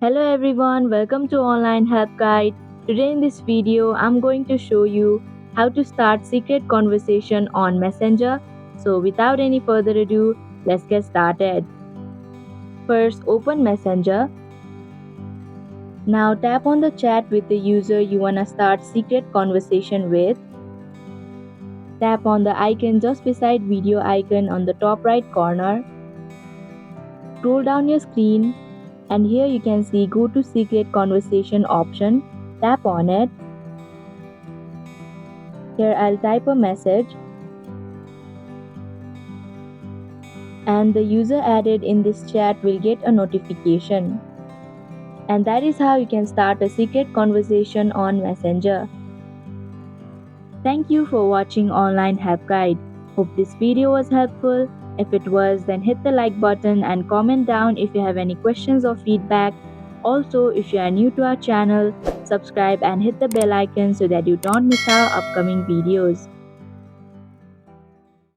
Hello everyone, welcome to Online Help Guide. Today in this video, I'm going to show you how to start secret conversation on Messenger. So without any further ado, let's get started. First, open Messenger. Now tap on the chat with the user you wanna start secret conversation with. Tap on the icon just beside video icon on the top right corner. Scroll down your screen and here you can see go to secret conversation option. Tap on it. Here I'll type a message and the user added in this chat will get a notification. And that is how you can start a secret conversation on Messenger. Thank you for watching Online Help Guide. Hope this video was helpful. If it was, then hit the like button and comment down if you have any questions or feedback. Also, if you are new to our channel, subscribe and hit the bell icon so that you don't miss our upcoming videos.